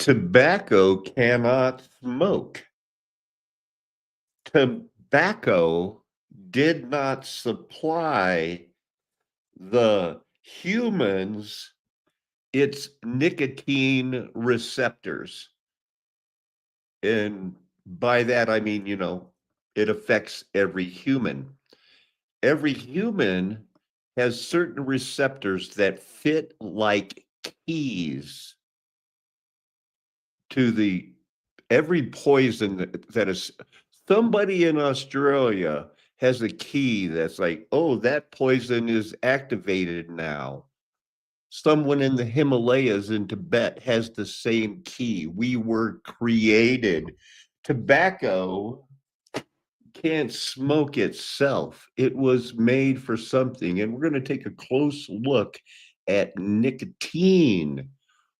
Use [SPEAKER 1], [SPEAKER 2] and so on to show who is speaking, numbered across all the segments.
[SPEAKER 1] Tobacco cannot smoke. Tobacco did not supply the humans its nicotine receptors. And by that, I mean, it affects every human. Every human has certain receptors that fit like keys to every poison that is. Somebody in Australia has a key that's like, oh, that poison is activated now. Someone in the Himalayas in Tibet has the same key. We were created. Tobacco can't smoke itself. It was made for something. And we're going to take a close look at nicotine.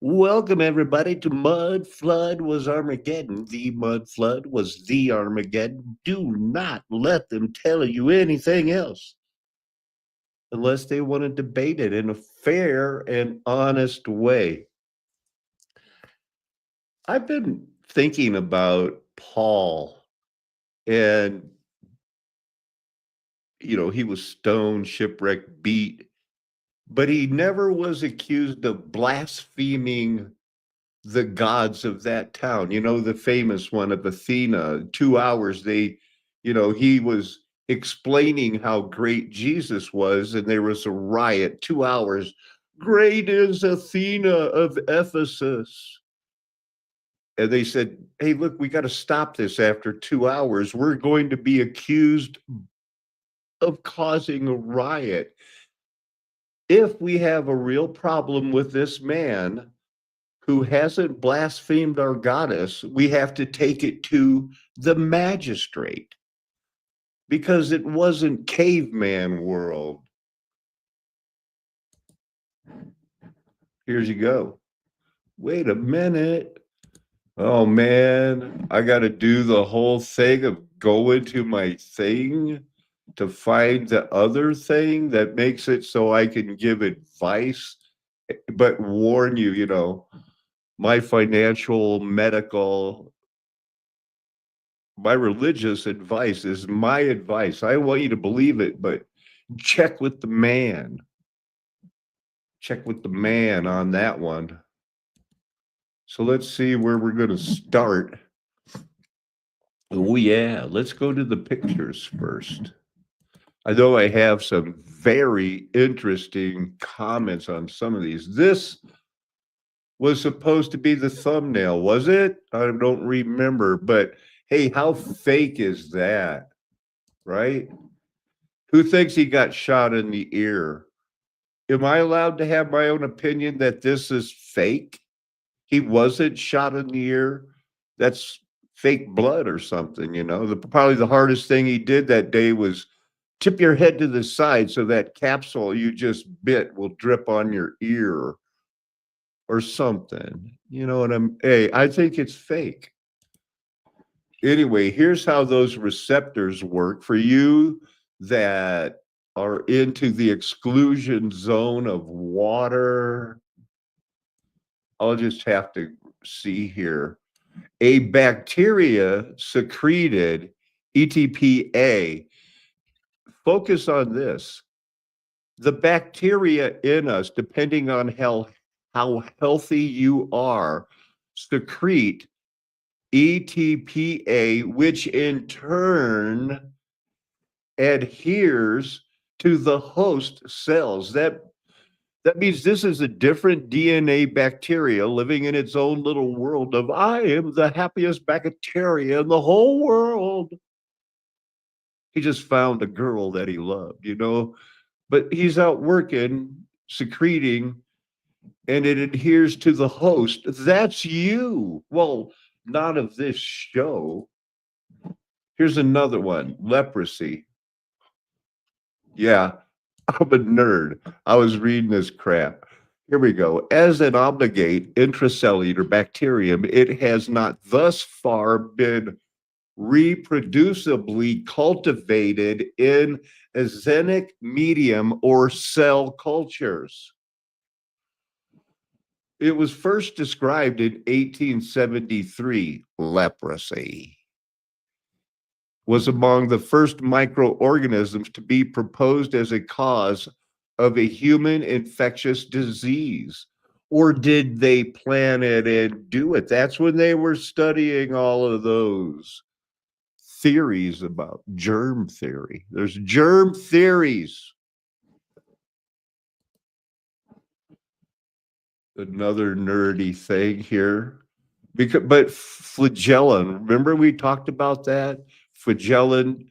[SPEAKER 1] Welcome, everybody, to Mudflood was Armageddon. The Mudflood was the Armageddon. Do not let them tell you anything else unless they want to debate it in a fair and honest way. I've been thinking about Paul, and he was stoned, shipwrecked, beat, but he never was accused of blaspheming the gods of that town. The famous one of Athena, 2 hours, he was explaining how great Jesus was, and there was a riot, 2 hours. Great is Athena of Ephesus. And they said, hey, look, we got to stop this after 2 hours. We're going to be accused of causing a riot. If we have a real problem with this man who hasn't blasphemed our goddess, we have to take it to the magistrate, because it wasn't caveman world. Here you go. Wait a minute. Oh man, I got to do the whole thing of go into my thing to find the other thing that makes it so I can give advice, but warn you, my financial, medical, my religious advice is my advice. I want you to believe it, but check with the man. Check with the man on that one. So let's see where we're going to start. Oh, yeah. Let's go to the pictures first. I know I have some very interesting comments on some of these. This was supposed to be the thumbnail, was it? I don't remember, but hey, how fake is that, right? Who thinks he got shot in the ear? Am I allowed to have my own opinion that this is fake? He wasn't shot in the ear. That's fake blood or something, Probably the hardest thing he did that day was tip your head to the side so that capsule you just bit will drip on your ear or something. Hey, I think it's fake. Anyway, here's how those receptors work for you that are into the exclusion zone of water. I'll just have to see here. A bacteria secreted ETPA. Focus on this. The bacteria in us, depending on how healthy you are, secrete ETPA, which in turn adheres to the host cells. That means this is a different DNA bacteria living in its own little world of, I am the happiest bacteria in the whole world. He just found a girl that he loved, but he's out working, secreting, and it adheres to the host. That's you. Well, not of this show. Here's another one, leprosy. Yeah, I'm a nerd. I was reading this crap. Here we go. As an obligate intracellular bacterium, it has not thus far been reproducibly cultivated in xenic medium or cell cultures. It was first described in 1873. Leprosy was among the first microorganisms to be proposed as a cause of a human infectious disease. Or did they plan it and do it? That's when they were studying all of those theories about germ theory. There's germ theories. Another nerdy thing here. But flagellin, remember we talked about that? Flagellin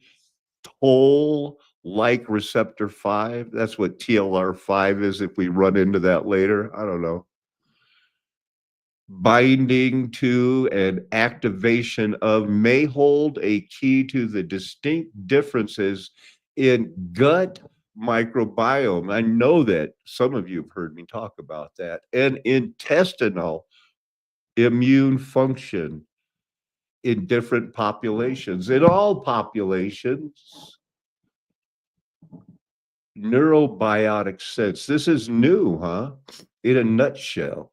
[SPEAKER 1] toll like receptor 5. That's what TLR5 is if we run into that later. I don't know. Binding to and activation of may hold a key to the distinct differences in gut microbiome. I know that some of you have heard me talk about that. And intestinal immune function in different populations. In all populations, neurobiotic sense. This is new, huh? In a nutshell.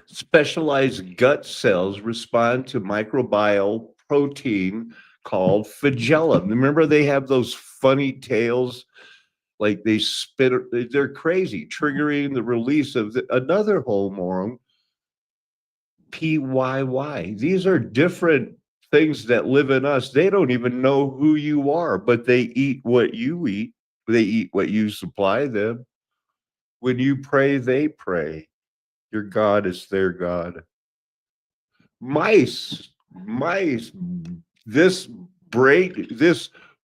[SPEAKER 1] Specialized gut cells respond to microbial protein called flagellum. Remember, they have those funny tails, like they spit, they're crazy, triggering the release of another hormone, PYY. These are different things that live in us. They don't even know who you are, but they eat what you eat. They eat what you supply them. When you pray, they pray. Your God is their God. Mice, this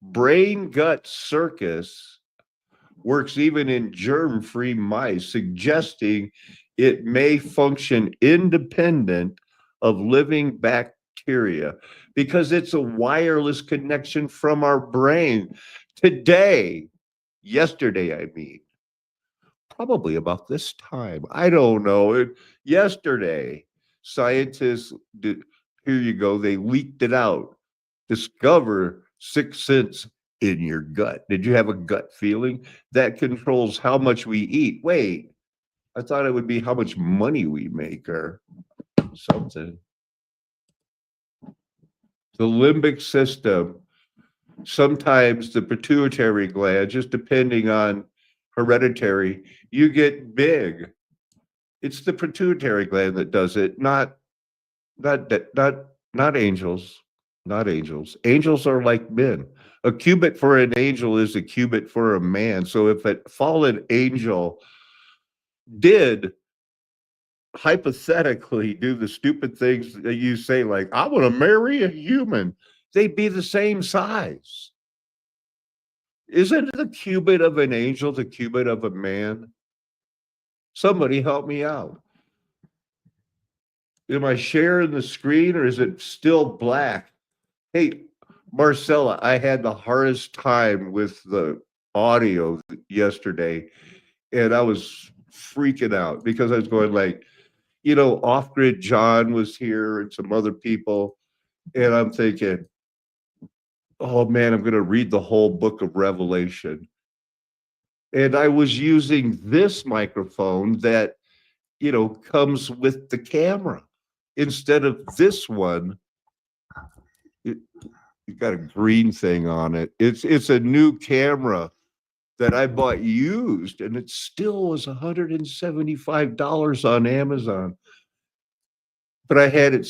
[SPEAKER 1] brain gut circus works even in germ-free mice, suggesting it may function independent of living bacteria because it's a wireless connection from our brain. Yesterday, I mean, probably about this time. I don't know. Yesterday, scientists did, here you go, they leaked it out. Discover sixth sense in your gut. Did you have a gut feeling? That controls how much we eat. Wait, I thought it would be how much money we make or something. The limbic system, sometimes the pituitary gland, just depending on hereditary, you get big. It's the pituitary gland that does it, not angels, not angels. Angels are like men. A cubit for an angel is a cubit for a man. So if a fallen angel did hypothetically do the stupid things that you say, like, I want to marry a human, they'd be the same size. Isn't the cubit of an angel the cubit of a man? Somebody help me out. Am I sharing the screen or is it still black? Hey, Marcella, I had the hardest time with the audio yesterday, and I was freaking out because I was going like, Off Grid John was here and some other people, and I'm thinking, oh man, I'm going to read the whole book of Revelation. And I was using this microphone that, comes with the camera instead of this one. It got a green thing on it. It's a new camera that I bought used, and it still was $175 on Amazon. But I had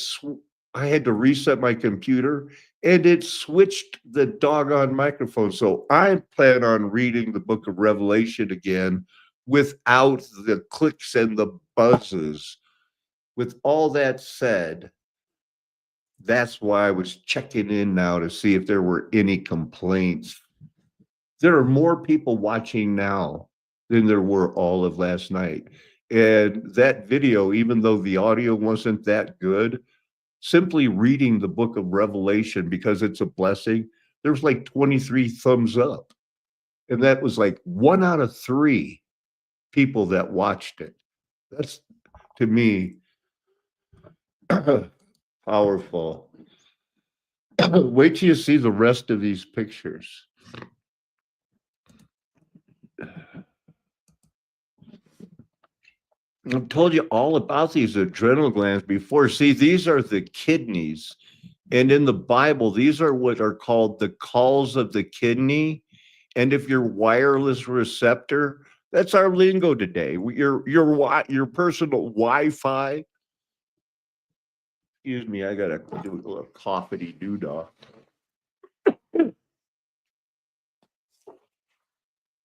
[SPEAKER 1] to reset my computer, and it switched the doggone microphone. So I plan on reading the book of Revelation again without the clicks and the buzzes. With all that said, that's why I was checking in now to see if there were any complaints. There are more people watching now than there were all of last night. And that video, even though the audio wasn't that good, simply reading the book of Revelation, because it's a blessing, there was like 23 thumbs up. And that was like 1 out of 3 people that watched it. That's, to me, powerful. Wait till you see the rest of these pictures. I've told you all about these adrenal glands before. See, these are the kidneys. And in the Bible, these are what are called the calls of the kidney. And if your wireless receptor, that's our lingo today. Your personal Wi-Fi. Excuse me, I gotta do a little coffee doodah.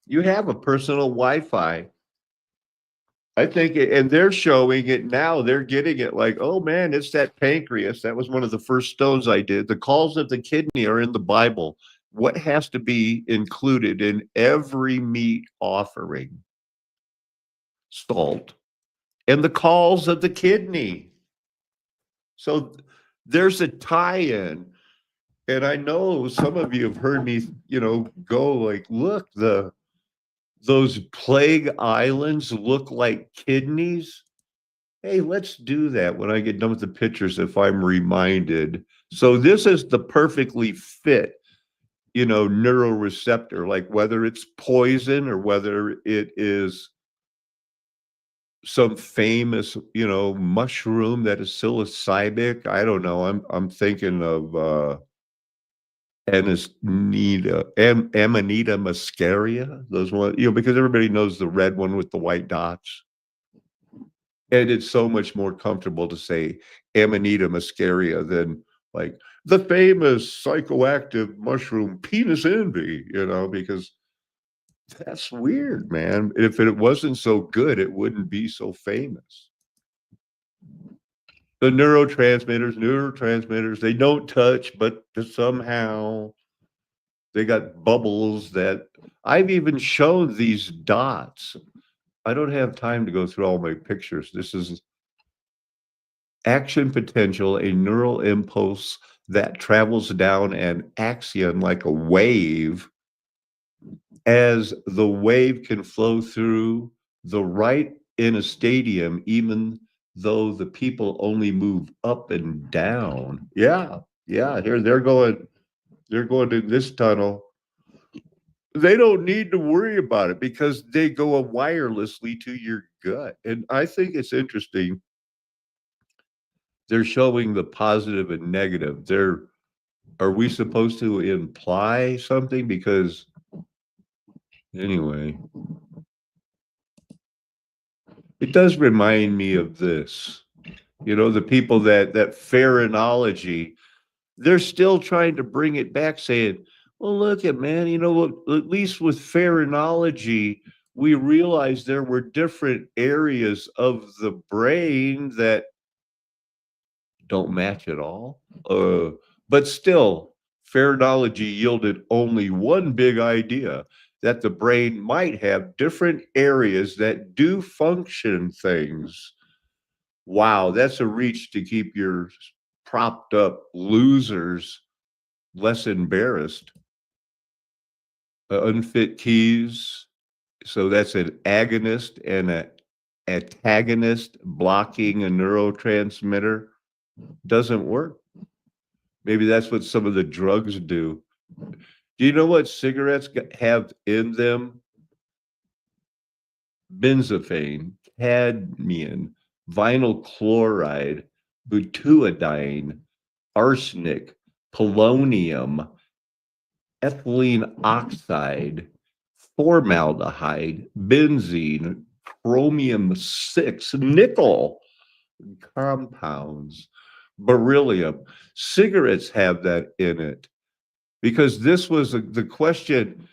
[SPEAKER 1] You have a personal Wi-Fi. I think, and they're showing it now. They're getting it like, oh man, it's that pancreas. That was one of the first stones I did. The calls of the kidney are in the Bible. What has to be included in every meat offering? Salt and the calls of the kidney. So there's a tie-in. And I know some of you have heard me, go like, look, those plague islands look like kidneys. Hey, let's do that when I get done with the pictures if I'm reminded. So this is the perfectly fit, neuroreceptor, like whether it's poison or whether it is some famous, mushroom that is psilocybic. I don't know. I'm thinking of Amanita muscaria. Those ones, because everybody knows the red one with the white dots. And it's so much more comfortable to say Amanita muscaria than like the famous psychoactive mushroom penis envy, because that's weird, man. If it wasn't so good, it wouldn't be so famous. The neurotransmitters, they don't touch, but somehow they got bubbles that I've even shown these dots. I don't have time to go through all my pictures. This is action potential, a neural impulse that travels down an axion like a wave. As the wave can flow through the right in a stadium, even though the people only move up and down. Yeah, here they're going in this tunnel. They don't need to worry about it because they go wirelessly to your gut. And I think it's interesting. They're showing the positive and negative. Are we supposed to imply something? Because anyway, it does remind me of this. The people that pharaohology, they're still trying to bring it back, saying, well, look at man, at least with pharaohology, we realized there were different areas of the brain that don't match at all. But still, pharaohology yielded only one big idea, that the brain might have different areas that do function things. Wow, that's a reach to keep your propped up losers less embarrassed. Unfit keys. So that's an agonist and an antagonist blocking a neurotransmitter. Doesn't work. Maybe that's what some of the drugs do. Do you know what cigarettes have in them? Benzophane, cadmium, vinyl chloride, butadiene, arsenic, polonium, ethylene oxide, formaldehyde, benzene, chromium 6, nickel compounds, beryllium. Cigarettes have that in it because this was the question.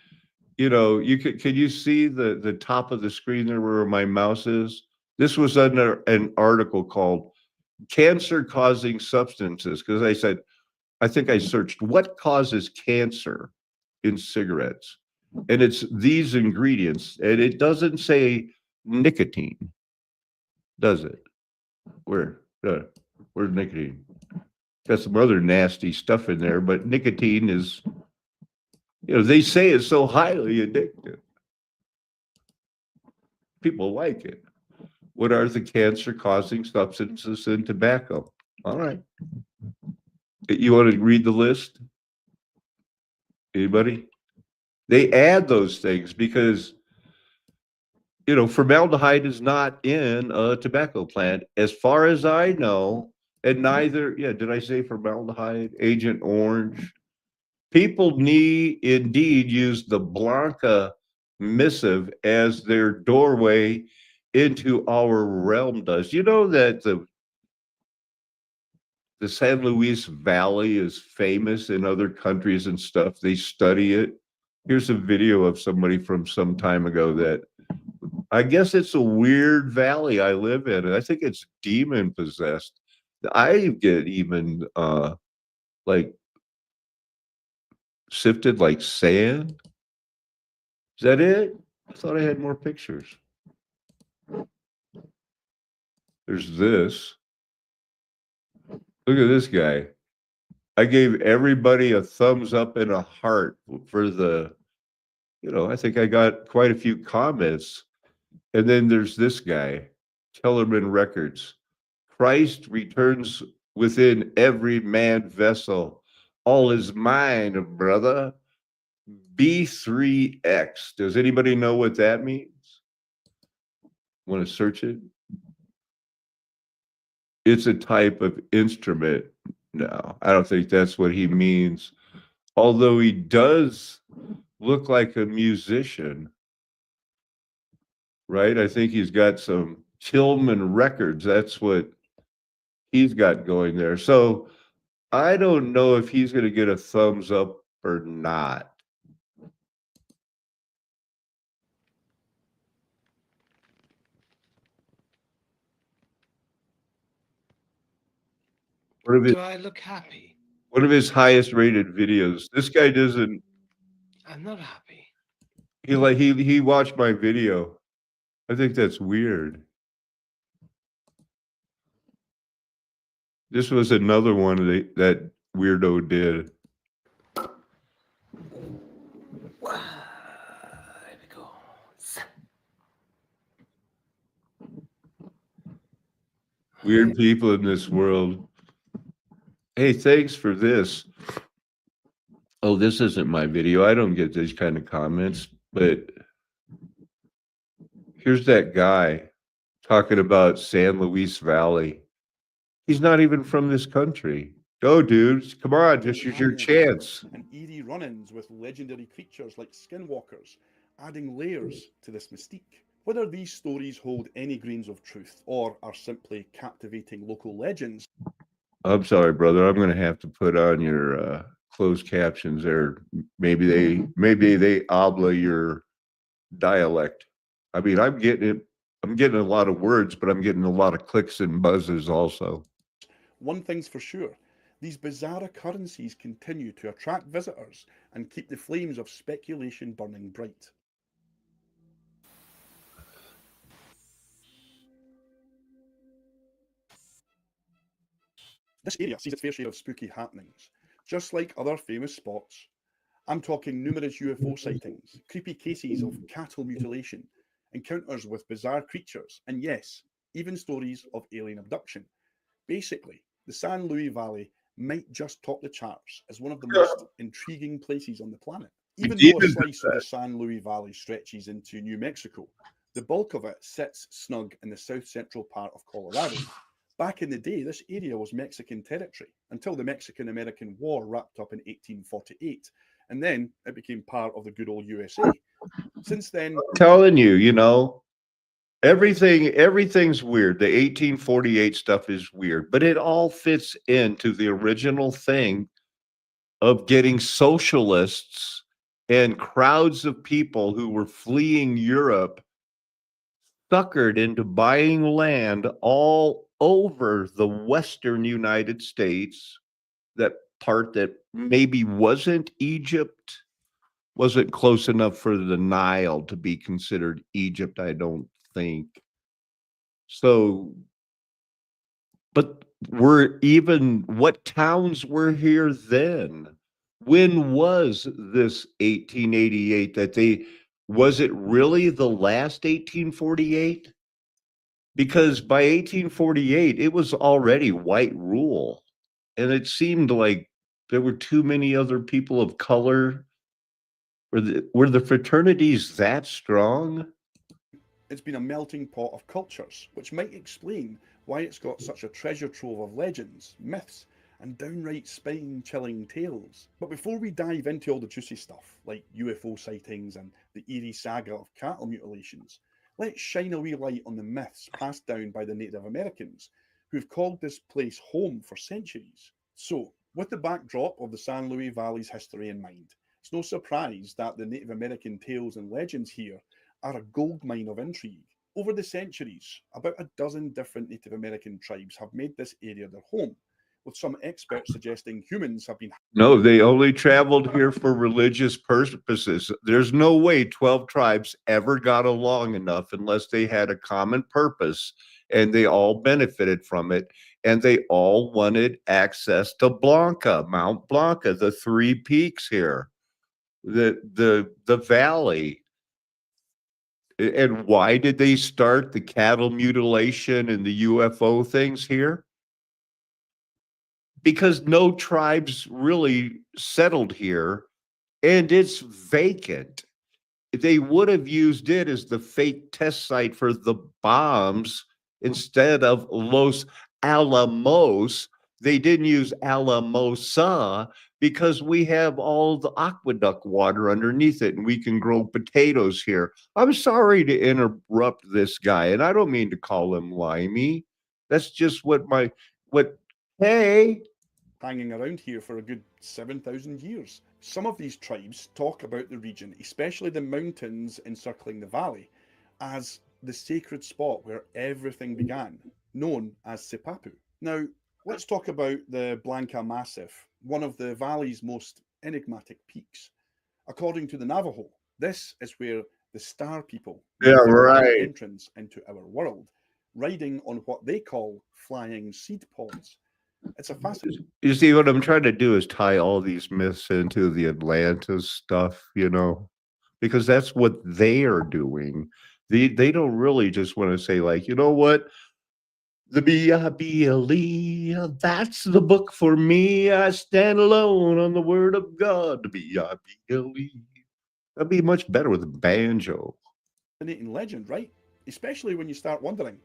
[SPEAKER 1] Can you see the top of the screen there where my mouse is? This was under an article called Cancer Causing Substances, because I think I searched what causes cancer in cigarettes. And it's these ingredients. And it doesn't say nicotine, does it? Where's nicotine? Got some other nasty stuff in there, but nicotine is, they say it's so highly addictive. People like it. What are the cancer causing substances in tobacco? All right. You want to read the list? Anybody? They add those things because you know, formaldehyde is not in a tobacco plant, as far as I know, and neither, yeah, did I say formaldehyde, Agent Orange? People need indeed use the Blanca missive as their doorway into our realm does. You know that the San Luis Valley is famous in other countries and stuff. They study it. Here's a video of somebody from some time ago that I guess it's a weird valley I live in. And I think it's demon possessed. I get even like sifted like sand. Is that it? I thought I had more pictures. There's this. Look at this guy. I gave everybody a thumbs up and a heart for the, you know, I think I got quite a few comments. And then there's this guy, Tellerman Records. Christ returns within every man vessel. All is mine, brother. B3X. Does anybody know what that means? Want to search it? It's a type of instrument. No, I don't think that's what he means. Although he does look like a musician, right? I think he's got some Tillman records. That's what he's got going there. So I don't know if he's going to get a thumbs up or not.
[SPEAKER 2] Do I look happy?
[SPEAKER 1] One of his highest rated videos. This guy doesn't.
[SPEAKER 2] I'm not happy.
[SPEAKER 1] He watched my video. I think that's weird. This was another one that weirdo did.
[SPEAKER 2] There we go.
[SPEAKER 1] Weird people in this world. Hey, thanks for this. Oh, this isn't my video. I don't get these kind of comments, but here's that guy talking about San Luis Valley. He's not even from this country. Go, dudes. Come on, just use your chance.
[SPEAKER 3] And eerie run-ins with legendary creatures like skinwalkers, adding layers to this mystique. Whether these stories hold any grains of truth or are simply captivating local legends.
[SPEAKER 1] I'm sorry, brother. I'm going to have to put on your closed captions there. Maybe they habla your dialect. I mean, I'm getting it. I'm getting a lot of words, but I'm getting a lot of clicks and buzzes also.
[SPEAKER 3] One thing's for sure, these bizarre occurrences continue to attract visitors and keep the flames of speculation burning bright. This area sees its fair share of spooky happenings, just like other famous spots. I'm talking numerous UFO sightings, creepy cases of cattle mutilation, encounters with bizarre creatures, and yes, even stories of alien abduction. Basically, the San Luis Valley might just top the charts as one of the most intriguing places on the planet. Even though a slice of the San Luis Valley stretches into New Mexico, the bulk of it sits snug in the south central part of Colorado. Back in the day, this area was Mexican territory until the Mexican-American War wrapped up in 1848, and then it became part of the good old USA. Since then,
[SPEAKER 1] I'm telling you, you know, everything's weird. The 1848 stuff is weird, but it all fits into the original thing of getting socialists and crowds of people who were fleeing Europe suckered into buying land all over the western United States. That part that maybe wasn't Egypt, wasn't close enough for the Nile to be considered Egypt, I don't think. So, but what towns were here then? When was this 1888 was it really the last 1848? Because by 1848, it was already white rule. And it seemed like there were too many other people of color. Were the fraternities that strong?
[SPEAKER 3] It's been a melting pot of cultures, which might explain why it's got such a treasure trove of legends, myths, and downright spine-chilling tales. But before we dive into all the juicy stuff, like UFO sightings and the eerie saga of cattle mutilations, let's shine a wee light on the myths passed down by the Native Americans, who've called this place home for centuries. So, with the backdrop of the San Luis Valley's history in mind, it's no surprise that the Native American tales and legends here are a goldmine of intrigue. Over the centuries, about a dozen different Native American tribes have made this area their home, with some experts suggesting humans have been.
[SPEAKER 1] No, they only traveled here for religious purposes. There's no way 12 tribes ever got along enough unless they had a common purpose and they all benefited from it. And they all wanted access to Mount Blanca, the three peaks here, the valley. And why did they start the cattle mutilation and the UFO things here? Because no tribes really settled here and it's vacant. They would have used it as the fake test site for the bombs instead of Los Alamos. They didn't use Alamosa because we have all the aqueduct water underneath it and we can grow potatoes here. I'm sorry to interrupt this guy, and I don't mean to call him limey. That's just hey.
[SPEAKER 3] Hanging around here for a good 7,000 years. Some of these tribes talk about the region, especially the mountains encircling the valley, as the sacred spot where everything began, known as Sipapu. Now, let's talk about the Blanca Massif, one of the valley's most enigmatic peaks. According to the Navajo, this is where the star people
[SPEAKER 1] Yeah,
[SPEAKER 3] make their
[SPEAKER 1] right.
[SPEAKER 3] entrance into our world, riding on what they call flying seed pods. It's a fascinating.
[SPEAKER 1] You see, what I'm trying to do is tie all these myths into the Atlantis stuff, because that's what they are doing. They don't really just want to say, like, you know what? The Bible, that's the book for me. I stand alone on the word of God. The Bible. That'd be much better with a banjo.
[SPEAKER 3] Legend, right? Especially when you start wondering,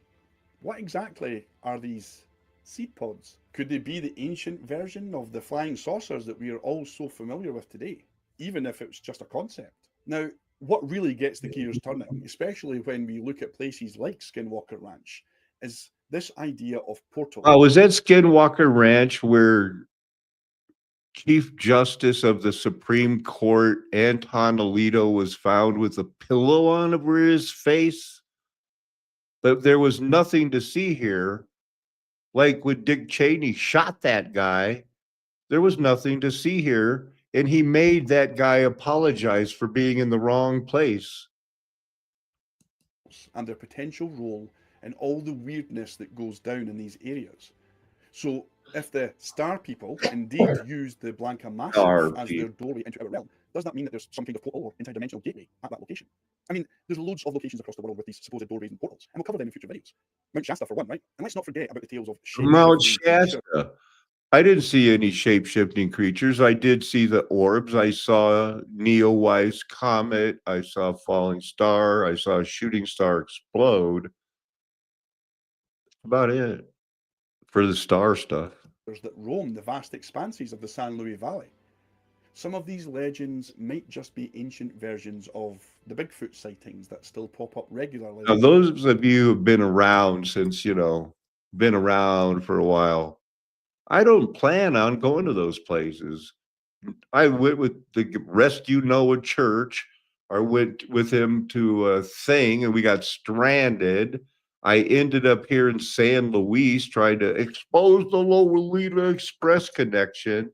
[SPEAKER 3] what exactly are these seed pods? Could they be the ancient version of the flying saucers that we are all so familiar with today, even if it's just a concept? Now, what really gets the gears turning, especially when we look at places like Skinwalker Ranch, is this idea of portal.
[SPEAKER 1] Was that Skinwalker Ranch where Chief Justice of the Supreme Court Anton Alito was found with a pillow on over his face? But there was nothing to see here. Like when Dick Cheney shot that guy, there was nothing to see here. And he made that guy apologize for being in the wrong place.
[SPEAKER 3] And their potential role in all the weirdness that goes down in these areas. So if the star people indeed use the Blanca Massif as their doorway into our realm, does that mean that there's some kind of portal or interdimensional gateway at that location? I mean, there's loads of locations across the world with these supposed doorways and portals, and we'll cover them in future videos. Mount Shasta for one, right? And let's not forget about the tales of
[SPEAKER 1] Mount Shasta. I didn't see any shape-shifting creatures. I did see the orbs. I saw Neowise comet. I saw a falling star. I saw a shooting star explode. That's about it for the star stuff.
[SPEAKER 3] That roam the vast expanses of the San Luis Valley. Some of these legends might just be ancient versions of the Bigfoot sightings that still pop up regularly.
[SPEAKER 1] Now, those of you who've been around since, been around for a while, I don't plan on going to those places. I went with the Rescue Noah Church. I went with him to a thing and we got stranded. I ended up here in San Luis trying to expose the Lolita Express connection.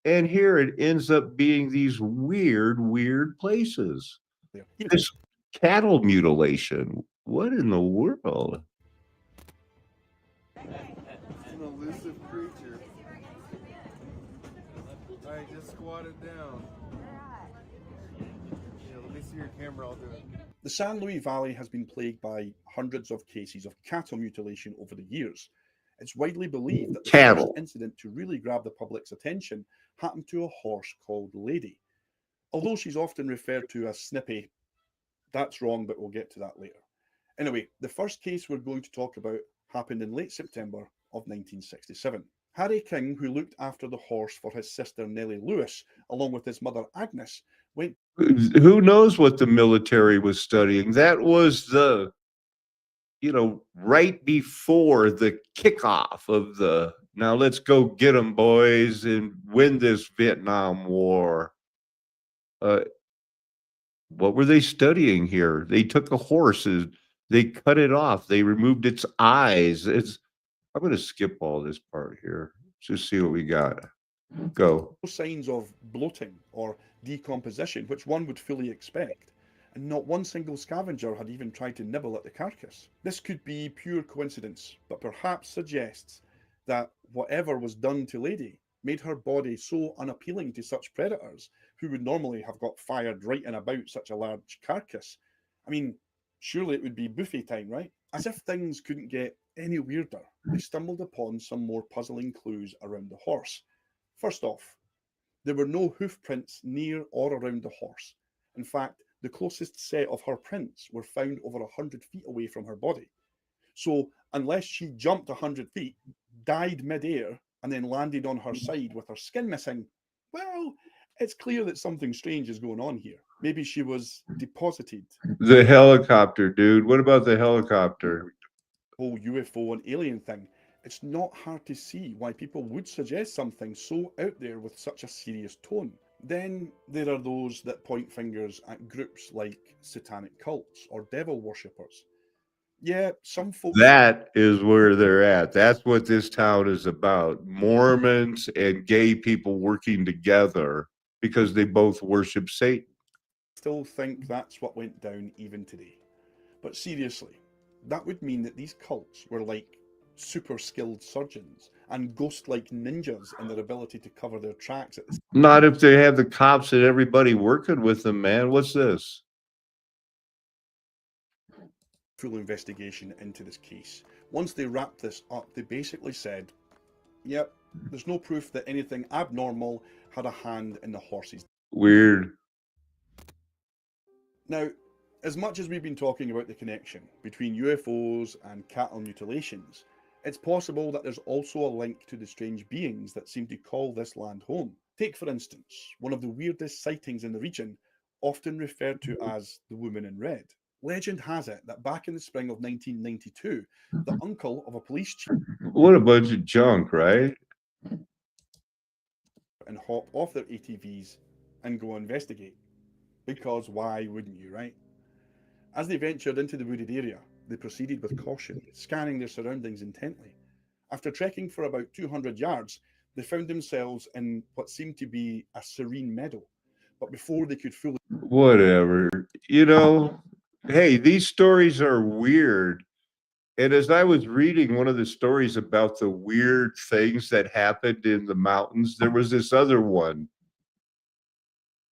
[SPEAKER 1] And here it ends up being these weird places.
[SPEAKER 3] Yeah.
[SPEAKER 1] This cattle mutilation. What in the world?
[SPEAKER 4] It's an elusive creature. Alright, just squat it down. Yeah, let me see your camera, I'll do it.
[SPEAKER 3] The San Luis Valley has been plagued by hundreds of cases of cattle mutilation over the years. It's widely believed that the first incident to really grab the public's attention happened to a horse called Lady. Although she's often referred to as Snippy, that's wrong, but we'll get to that later. Anyway, the first case we're going to talk about happened in late September of 1967. Harry King, who looked after the horse for his sister Nellie Lewis, along with his mother Agnes, went.
[SPEAKER 1] Who knows what the military was studying? That was the, right before the kickoff of the, now let's go get them, boys, and win this Vietnam War. What were they studying here? They took a horse and they cut it off. They removed its eyes. I'm going to skip all this part here. Just see what we got. Go.
[SPEAKER 3] No signs of bloating or decomposition, which one would fully expect, and not one single scavenger had even tried to nibble at the carcass. This could be pure coincidence, but perhaps suggests that whatever was done to Lady made her body so unappealing to such predators who would normally have got fired right in about such a large carcass. I mean, surely it would be buffet time, right? As if things couldn't get any weirder, they stumbled upon some more puzzling clues around the horse. First off, there were no hoof prints near or around the horse. In fact, the closest set of her prints were found over 100 feet away from her body. So unless she jumped 100 feet, died mid-air, and then landed on her side with her skin missing, well, it's clear that something strange is going on here. Maybe she was deposited.
[SPEAKER 1] The helicopter, dude. What about the helicopter?
[SPEAKER 3] Whole UFO and alien thing. It's not hard to see why people would suggest something so out there with such a serious tone. Then there are those that point fingers at groups like satanic cults or devil worshippers. Yeah, some folks.
[SPEAKER 1] That is where they're at. That's what this town is about. Mormons and gay people working together because they both worship Satan.
[SPEAKER 3] Still think that's what went down even today. But seriously, that would mean that these cults were like super skilled surgeons and ghost-like ninjas in their ability to cover their tracks at the
[SPEAKER 1] Not if they have the cops and everybody working with them, man. What's this?
[SPEAKER 3] full investigation into this case. Once they wrapped this up, they basically said, yep, there's no proof that anything abnormal had a hand in the horse's.
[SPEAKER 1] Weird.
[SPEAKER 3] Now, as much as we've been talking about the connection between UFOs and cattle mutilations, it's possible that there's also a link to the strange beings that seem to call this land home. Take, for instance, one of the weirdest sightings in the region, often referred to as the Woman in Red. Legend has it that back in the spring of 1992, the uncle of a police chief.
[SPEAKER 1] What a bunch of junk, right?
[SPEAKER 3] And hop off their ATVs and go investigate. Because why wouldn't you, right? As they ventured into the wooded area, they proceeded with caution, scanning their surroundings intently. After trekking for about 200 yards, they found themselves in what seemed to be a serene meadow. But before they could fully...
[SPEAKER 1] Whatever. Hey, these stories are weird. And as I was reading one of the stories about the weird things that happened in the mountains, there was this other one.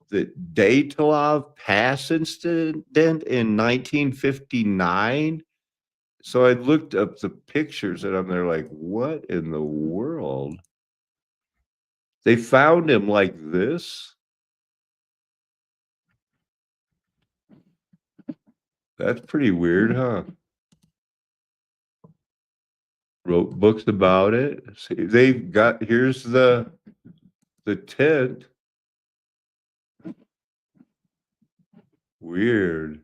[SPEAKER 1] The Dyatlov Pass incident in 1959. So I looked up the pictures and I'm there like, what in the world? They found him like this. That's pretty weird, huh? Wrote books about it. See, they've got, here's the tent. Weird.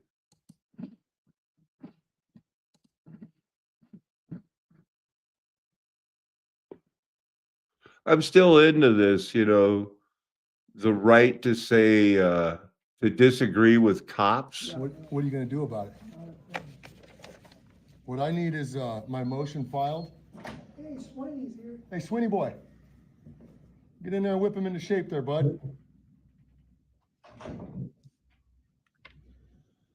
[SPEAKER 1] I'm still into this, the right to say, to disagree with cops.
[SPEAKER 5] What are you gonna do about it? What I need is, my motion filed.
[SPEAKER 6] Hey, Sweeney's here.
[SPEAKER 5] Hey, Sweeney boy, get in there and whip him into shape there, bud.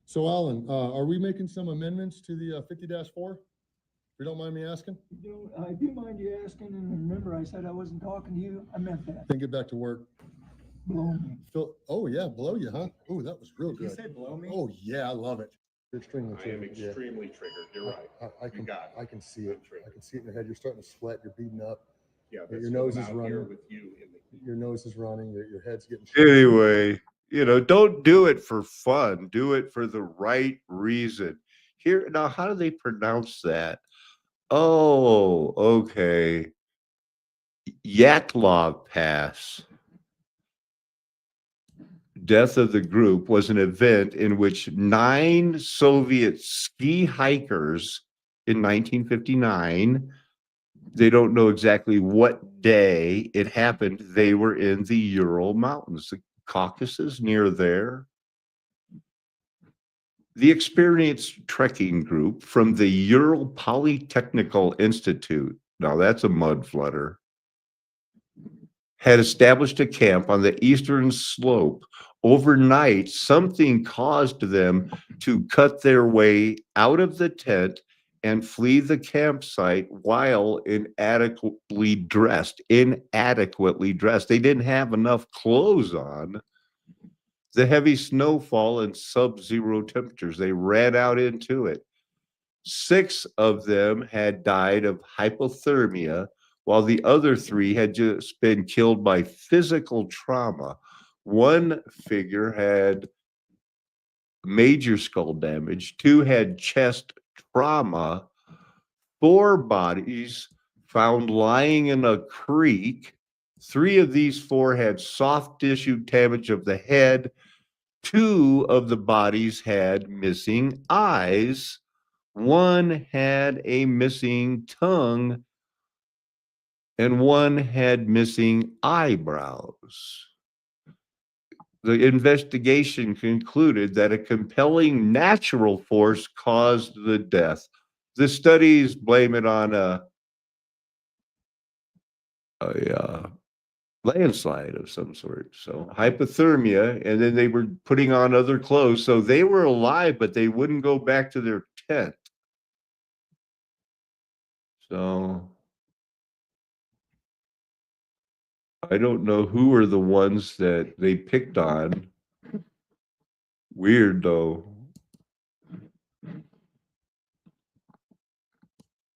[SPEAKER 5] So Alan, are we making some amendments to the 50-4? If you don't mind me asking?
[SPEAKER 6] I do mind you asking, and remember I said I wasn't talking to you. I meant that.
[SPEAKER 5] Then get back to work.
[SPEAKER 6] Blow me.
[SPEAKER 5] Phil, oh yeah, blow you, huh? Oh, that was real
[SPEAKER 6] Did you
[SPEAKER 5] good.
[SPEAKER 6] say blow me?
[SPEAKER 5] Oh yeah, I love it. You're extremely
[SPEAKER 7] I am
[SPEAKER 5] triggered. Yeah.
[SPEAKER 7] extremely triggered. You're right.
[SPEAKER 5] I
[SPEAKER 7] You
[SPEAKER 5] can,
[SPEAKER 7] got it.
[SPEAKER 5] I can see it.
[SPEAKER 7] I'm triggered.
[SPEAKER 5] I can see it in your head. You're starting to sweat. You're beating up.
[SPEAKER 7] Yeah,
[SPEAKER 5] Your
[SPEAKER 7] that's
[SPEAKER 5] nose
[SPEAKER 7] what
[SPEAKER 5] is
[SPEAKER 7] I'm out here
[SPEAKER 5] running.
[SPEAKER 7] with you in the heat.
[SPEAKER 5] Your nose is running. Your head's getting.
[SPEAKER 1] Anyway, don't do it for fun. Do it for the right reason. here now, how do they pronounce that? Oh, okay. Yaklov Pass. Death of the group was an event in which 9 Soviet ski hikers in 1959, they don't know exactly what day it happened. They were in the Ural Mountains, the Caucasus near there. The experienced trekking group from the Ural Polytechnical Institute, now that's a mudflooder, had established a camp on the eastern slope. Overnight, something caused them to cut their way out of the tent and flee the campsite while inadequately dressed. Inadequately dressed. They didn't have enough clothes on. The heavy snowfall and sub-zero temperatures, they ran out into it. 6 of them had died of hypothermia, while the other 3 had just been killed by physical trauma. One figure had major skull damage, 2 had chest trauma, 4 bodies found lying in a creek. 3 of these 4 had soft tissue damage of the head. 2 of the bodies had missing eyes. 1 had a missing tongue, and 1 had missing eyebrows. The investigation concluded that a compelling natural force caused the death. The studies blame it on a landslide of some sort. So hypothermia, and then they were putting on other clothes. So they were alive, but they wouldn't go back to their tent. So I don't know who are the ones that they picked on. Weird though.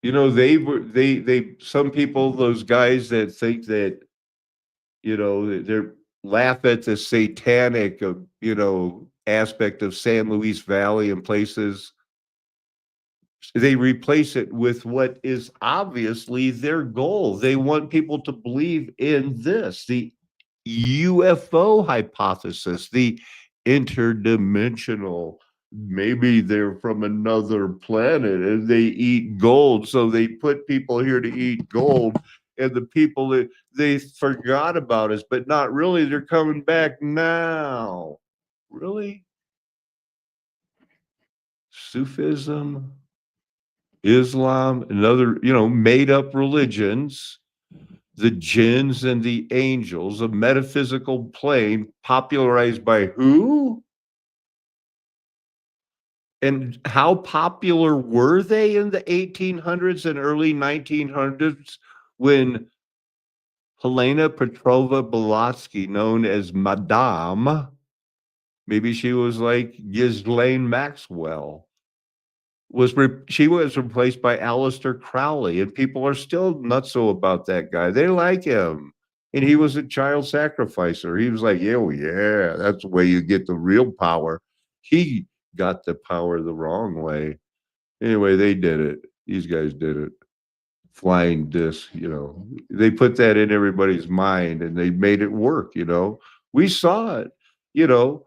[SPEAKER 1] You know, they some people, those guys that think that, you know, they're laugh at the satanic, you know, aspect of San Luis Valley and places. They replace it with what is obviously their goal. They want people to believe in this, the UFO hypothesis, the interdimensional. Maybe they're from another planet and they eat gold. So they put people here to eat gold. And the people that they forgot about us, but not really. They're coming back now. Really? Sufism, Islam, and other, you know, made up religions, the jinns and the angels, a metaphysical plane popularized by who? And how popular were they in the 1800s and early 1900s when Helena Petrova Blavatsky, known as Madame, maybe she was like Ghislaine Maxwell, she was replaced by Aleister Crowley, and people are still nutso about that guy. They like him. And he was a child sacrificer. He was like, yeah, oh, yeah, that's the way you get the real power. He got the power the wrong way. Anyway, they did it. These guys did it. Flying disc, you know. They put that in everybody's mind and they made it work, you know. We saw it, you know.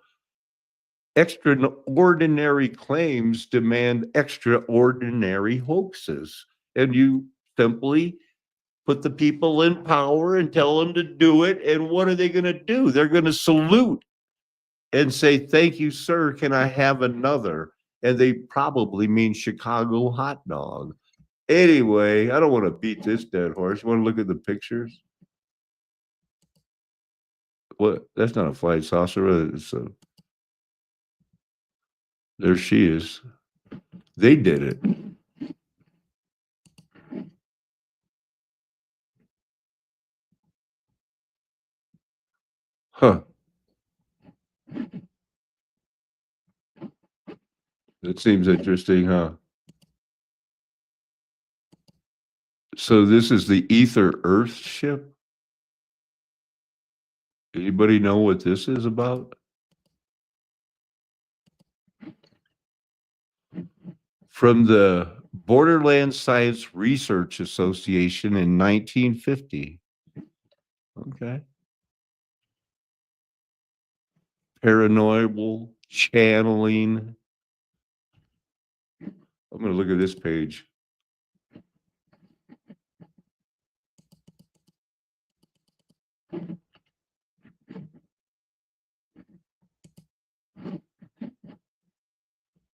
[SPEAKER 1] Extraordinary claims demand extraordinary hoaxes. And you simply put the people in power and tell them to do it. And what are they going to do? They're going to salute and say, thank you, sir. Can I have another? And they probably mean Chicago hot dog. Anyway, I don't want to beat this dead horse. You want to look at the pictures? What? That's not a flying saucer. It's a. There she is. They did it. Huh. That seems interesting, huh? So this is the Ether Earth ship? Anybody know what this is about? from the Borderland Science Research Association in 1950. Okay. Paranormal channeling. I'm going to look at this page.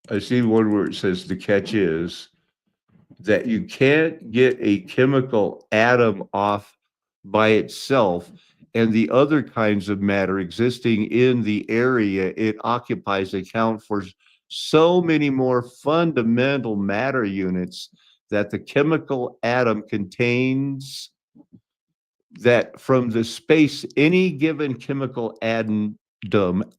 [SPEAKER 1] I see one where it says the catch is that you can't get a chemical atom off by itself, and the other kinds of matter existing in the area it occupies account for so many more fundamental matter units that the chemical atom contains, that from the space any given chemical atom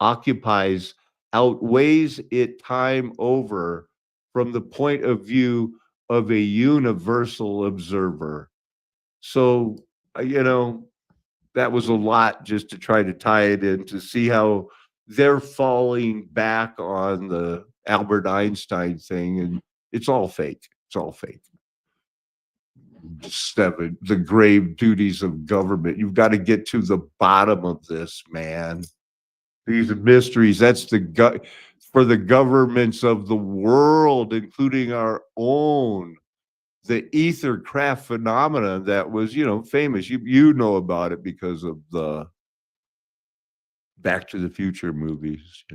[SPEAKER 1] occupies outweighs it time over from the point of view of a universal observer. So, that was a lot just to try to tie it in to see how they're falling back on the Albert Einstein thing, and it's all fake. It's all fake. 7, the grave duties of government. You've got to get to the bottom of this, man. These mysteries, that's for the governments of the world, including our own. The ether craft phenomena that was, famous. You know about it because of the Back to the Future movies,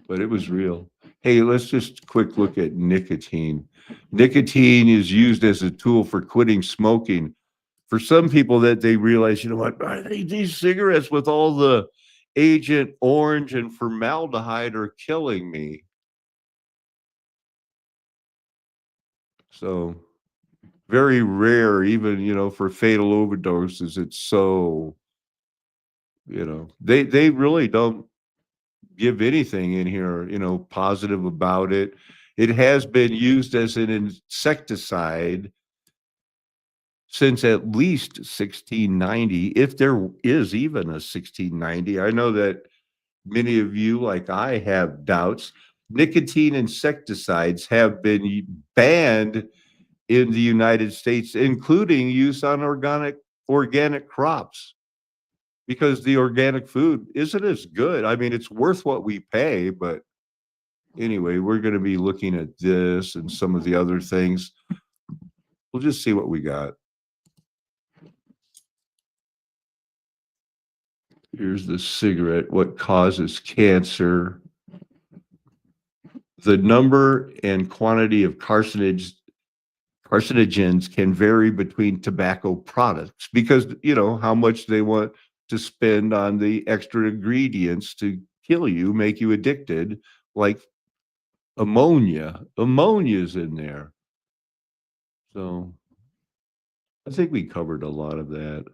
[SPEAKER 1] But it was real. Hey, let's just quick look at nicotine. Nicotine is used as a tool for quitting smoking. For some people that they realize, what, these cigarettes with all the Agent Orange and formaldehyde are killing me. So very rare, even, for fatal overdoses. It's so, they really don't give anything in here, positive about it. It has been used as an insecticide since at least 1690, if there is even a 1690. I know that many of you, like I, have doubts. Nicotine insecticides have been banned in the United States, including use on organic crops, because the organic food isn't as good. I mean, it's worth what we pay, but anyway, we're going to be looking at this and some of the other things. We'll just see what we got. Here's the cigarette. What causes cancer? The number and quantity of carcinogens can vary between tobacco products because, how much they want to spend on the extra ingredients to kill you, make you addicted, like ammonia. Ammonia's in there. So I think we covered a lot of that.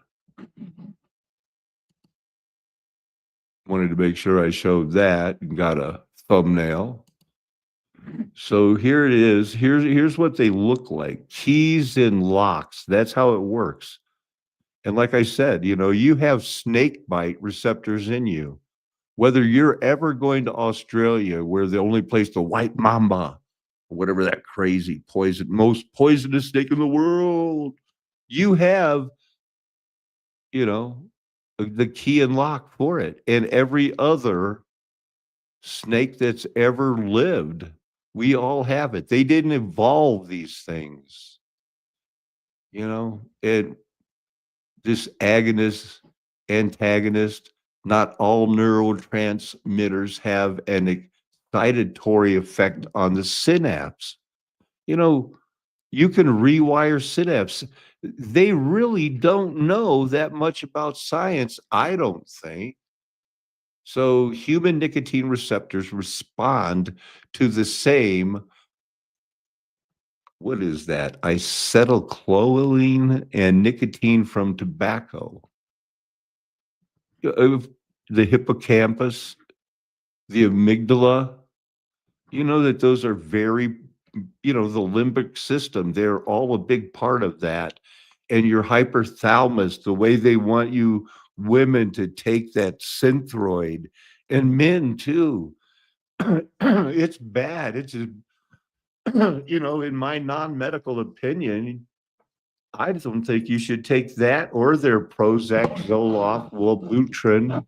[SPEAKER 1] Wanted to make sure I showed that and got a thumbnail. So here it is. Here's what they look like. Keys and locks. That's how it works. And like I said, you have snake bite receptors in you. Whether you're ever going to Australia, where the only place the white mamba, or whatever that crazy most poisonous snake in the world, you have, the key and lock for it. And every other snake that's ever lived, we all have it. They didn't evolve these things, and this agonist, antagonist, not all neurotransmitters have an excitatory effect on the synapse. You can rewire synapse. They really don't know that much about science, I don't think. So human nicotine receptors respond to the same, what is that? Acetylcholine and nicotine from tobacco. The hippocampus, the amygdala, that those are very, the limbic system, they're all a big part of that. And your hypothalamus, the way they want you women to take that synthroid, and men too. It's bad. It's In my non-medical opinion, I don't think you should take that or their Prozac, Zoloft, Wellbutrin,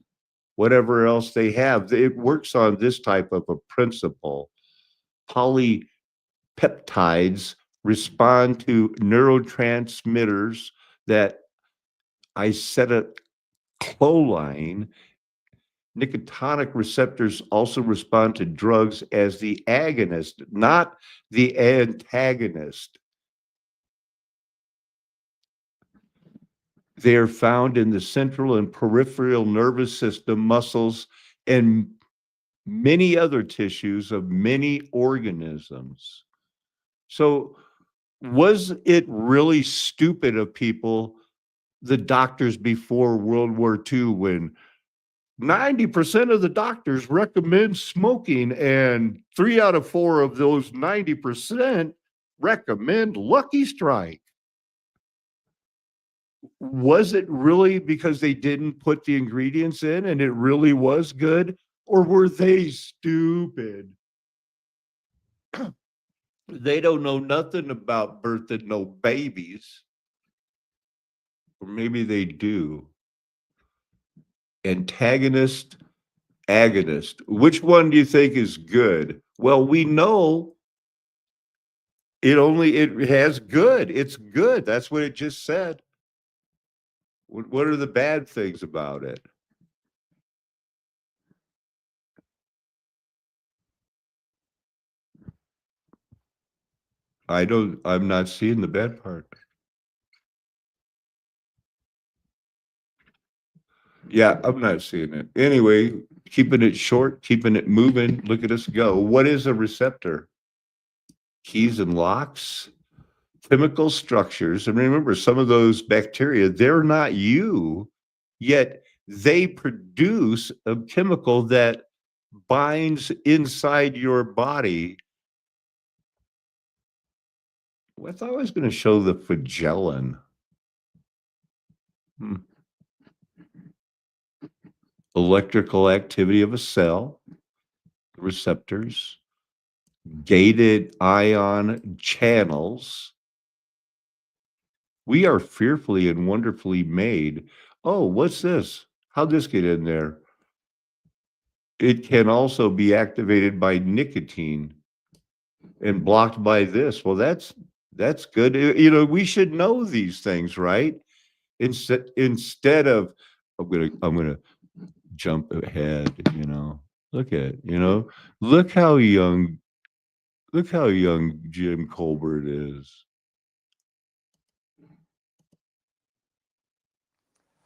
[SPEAKER 1] whatever else they have. It works on this type of a principle. Polypeptides respond to neurotransmitters that acetylcholine. Nicotinic receptors also respond to drugs as the agonist, not the antagonist. They are found in the central and peripheral nervous system, muscles, and many other tissues of many organisms. So, was it really stupid of people, the doctors before World War II, when 90% of the doctors recommend smoking, and 3 out of 4 of those 90% recommend Lucky Strike? Was it really because they didn't put the ingredients in and it really was good? Or were they stupid? They don't know nothing about birthing no babies. Or maybe they do. Antagonist, agonist. Which one do you think is good? Well, we know it has good. It's good. That's what it just said. What are the bad things about it? I'm not seeing the bad part. Yeah, I'm not seeing it. Anyway, keeping it short, keeping it moving. Look at us go. What is a receptor? Keys and locks, chemical structures. And remember, some of those bacteria, they're not you, yet they produce a chemical that binds inside your body. I thought I was going to show the flagellum. Electrical activity of a cell, receptors, gated ion channels. We are fearfully and wonderfully made. Oh, what's this? How'd this get in there? It can also be activated by nicotine and blocked by this. Well, that's good. We should know these things, right? Instead of I'm gonna jump ahead, look how young Jim Colbert is.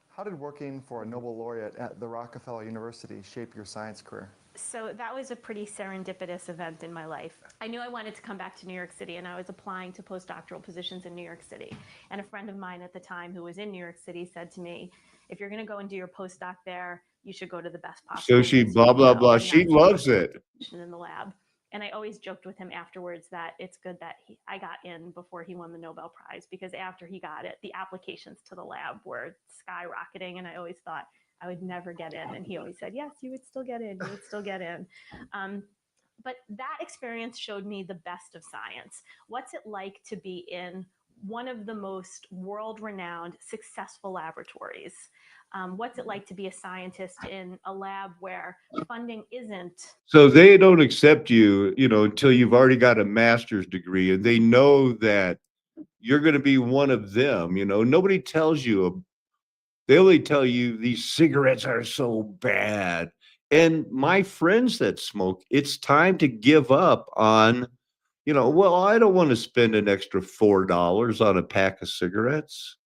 [SPEAKER 8] How did working for a Nobel laureate at the Rockefeller University shape your science career?
[SPEAKER 9] So that was a pretty serendipitous event in my life. I knew I wanted to come back to New York City, and I was applying to postdoctoral positions in New York City. And a friend of mine at the time who was in New York City said to me, if you're going to go and do your postdoc there, you should go to the best possible.
[SPEAKER 1] So she blah, blah, blah. She loves it.
[SPEAKER 9] In the lab. And I always joked with him afterwards that it's good that I got in before he won the Nobel Prize, because after he got it, the applications to the lab were skyrocketing. And I always thought I would never get in. And he always said, yes, you would still get in. You would still get in. But that experience showed me the best of science. What's it like to be in one of the most world-renowned, successful laboratories? What's it like to be a scientist in a lab where funding isn't?
[SPEAKER 1] So they don't accept you, until you've already got a master's degree, and they know that you're going to be one of them. Nobody tells you. They only tell you these cigarettes are so bad. And my friends that smoke, it's time to give up on, well, I don't want to spend an extra $4 on a pack of cigarettes.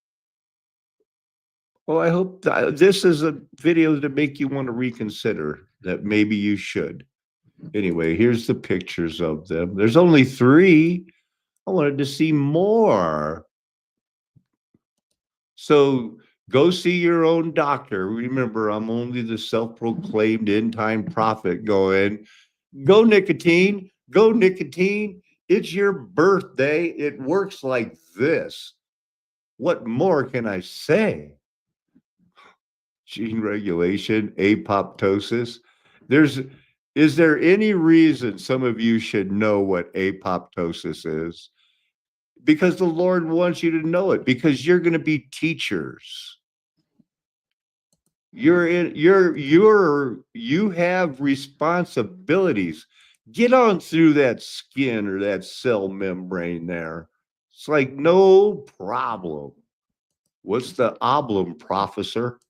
[SPEAKER 1] Well, I hope this is a video to make you want to reconsider that maybe you should. Anyway, here's the pictures of them. There's only 3. I wanted to see more. So go see your own doctor. Remember, I'm only the self-proclaimed end-time prophet going, go nicotine, go nicotine. It's your birthday. It works like this. What more can I say? Gene regulation, apoptosis. Is there any reason some of you should know what apoptosis is? Because the Lord wants you to know it, because you're going to be teachers. You have responsibilities. Get on through that skin or that cell membrane there. It's like no problem. What's the oblum, professor?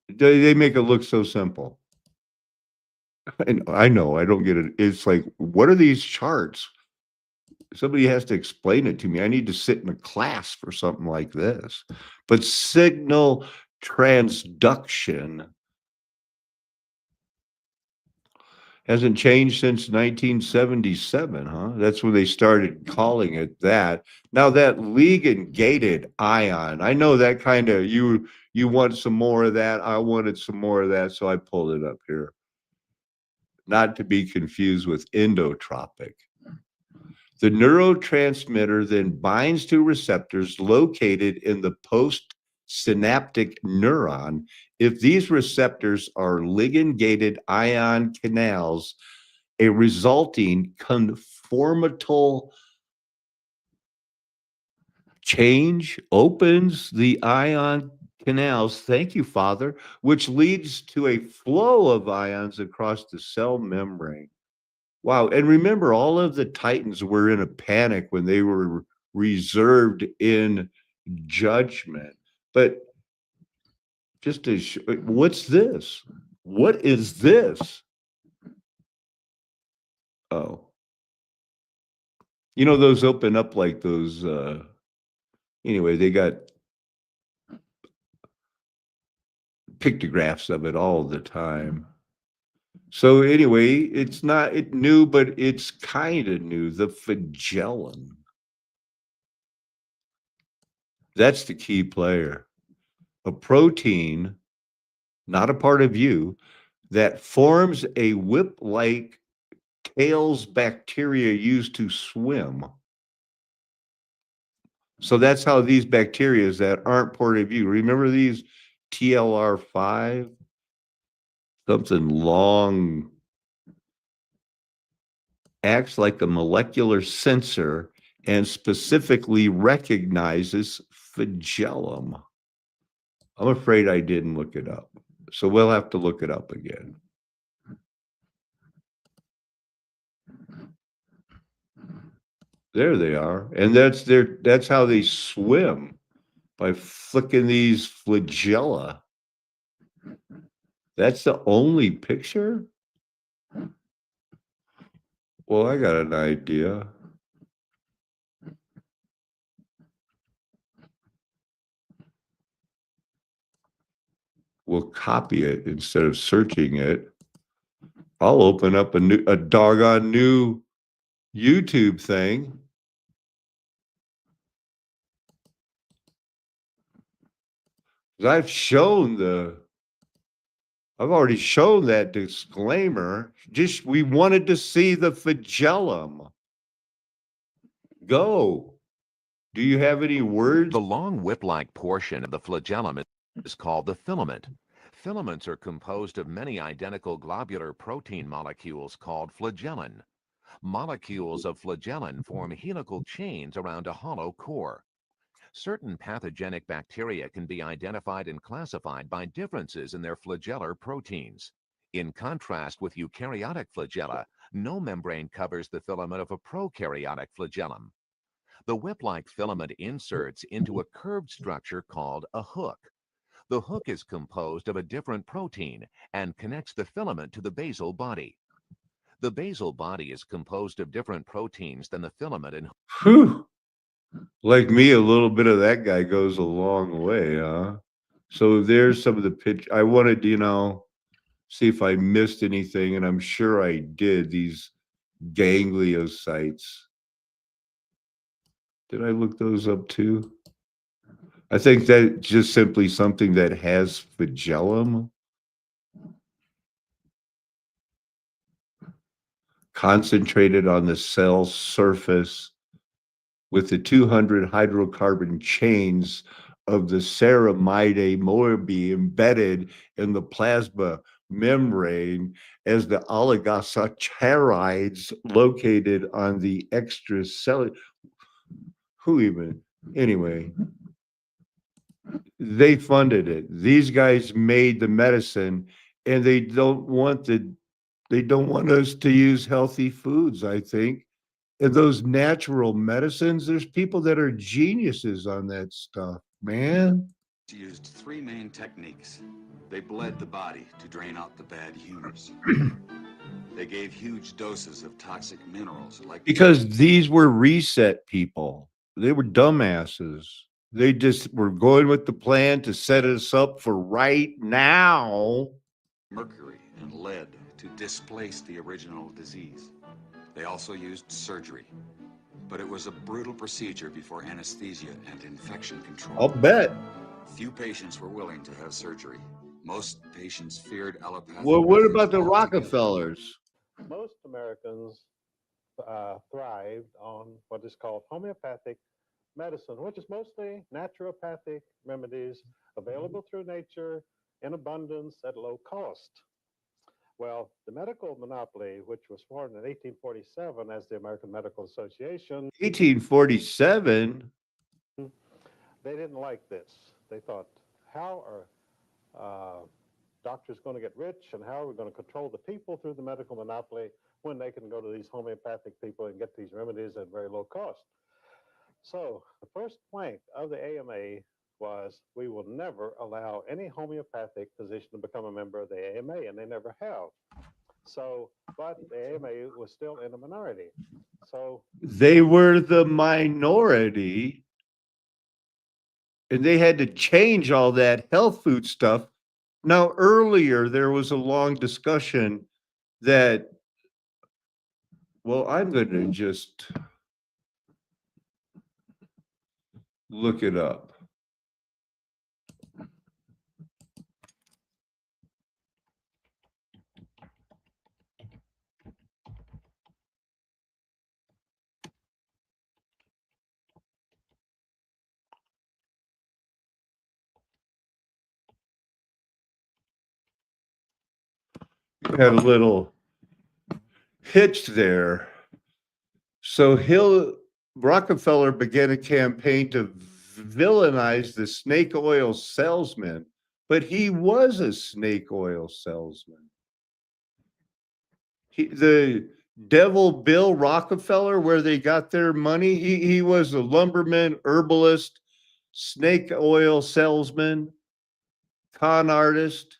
[SPEAKER 1] They make it look so simple. And I know I don't get it. It's like, what are these charts? Somebody has to explain it to me. I need to sit in a class for something like this. But signal transduction hasn't changed since 1977, huh? That's when they started calling it that. Now that ligand-gated ion, I know that kind of, you want some more of that. I wanted some more of that, so I pulled it up here. Not to be confused with endotropic. The neurotransmitter then binds to receptors located in the postsynaptic neuron. If these receptors are ligand-gated ion canals, a resulting conformatal change opens the ion canals, thank you, Father, which leads to a flow of ions across the cell membrane. Wow. And remember, all of the Titans were in a panic when they were reserved in judgment. But just to what's this? What is this? Oh. You know, those open up like those, anyway, they got pictographs of it all the time. So anyway, it's not new, but it's kind of new. The flagellum. That's the key player. A protein, not a part of you, that forms a whip-like tails bacteria used to swim. So that's how these bacteria that aren't part of you. Remember these TLR5? Something long, acts like a molecular sensor and specifically recognizes flagellum. I'm afraid I didn't look it up, so we'll have to look it up again. There they are, and that's how they swim, by flicking these flagella. That's the only picture? Well, I got an idea. We'll copy it instead of searching it. I'll open up a doggone new YouTube thing. I've already shown that disclaimer. Just, we wanted to see the flagellum. Go. Do you have any words?
[SPEAKER 10] The long whip-like portion of the flagellum is called the filament. Filaments are composed of many identical globular protein molecules called flagellin. Molecules of flagellin form helical chains around a hollow core. Certain pathogenic bacteria can be identified and classified by differences in their flagellar proteins. In contrast with eukaryotic flagella, no membrane covers the filament of a prokaryotic flagellum. The whip-like filament inserts into a curved structure called a hook. The hook is composed of a different protein and connects the filament to the basal body. The basal body is composed of different proteins than the filament and
[SPEAKER 1] Whew. Like me, a little bit of that guy goes a long way, huh? So there's some of the pitch. I wanted to, see if I missed anything, and I'm sure I did. These gangliocytes. Did I look those up too? I think that just simply something that has flagellum. Concentrated on the cell surface with the 200 hydrocarbon chains of the ceramide morbi embedded in the plasma membrane as the oligosaccharides located on the extracellular. Who even? Anyway, they funded it. These guys made the medicine, and they don't want us to use healthy foods, I think. And those natural medicines, there's people that are geniuses on that stuff, man.
[SPEAKER 11] Used three main techniques. They bled the body to drain out the bad humors. They gave huge doses of toxic minerals like
[SPEAKER 1] Because these were reset people. They were dumbasses. They just were going with the plan to set us up for right now.
[SPEAKER 11] mercury and lead to displace the original disease. They also used surgery, but it was a brutal procedure before anesthesia and infection control.
[SPEAKER 1] I'll bet.
[SPEAKER 11] Few patients were willing to have surgery. Most patients feared allopathic.
[SPEAKER 1] Well, what
[SPEAKER 11] methods
[SPEAKER 1] about the
[SPEAKER 11] altogether.
[SPEAKER 1] Rockefellers?
[SPEAKER 7] Most Americans thrived on what is called homeopathic medicine, which is mostly naturopathic remedies available through nature in abundance at low cost. Well, the medical monopoly, which was formed in 1847 as the American Medical Association,
[SPEAKER 1] 1847?
[SPEAKER 7] they didn't like this. They thought, how are doctors going to get rich, and how are we going to control the people through the medical monopoly when they can go to these homeopathic people and get these remedies at very low cost? So the first plank of the AMA was, we will never allow any homeopathic physician to become a member of the AMA, and they never have. So, but the AMA was still in a minority. So
[SPEAKER 1] They were the minority, and they had to change all that health food stuff. Now, earlier there was a long discussion that, well, I'm going to just look it up. Had a little hitch there. So Rockefeller began a campaign to villainize the snake oil salesman, but he was a snake oil salesman. The Devil Bill Rockefeller, where they got their money, he was a lumberman, herbalist, snake oil salesman, con artist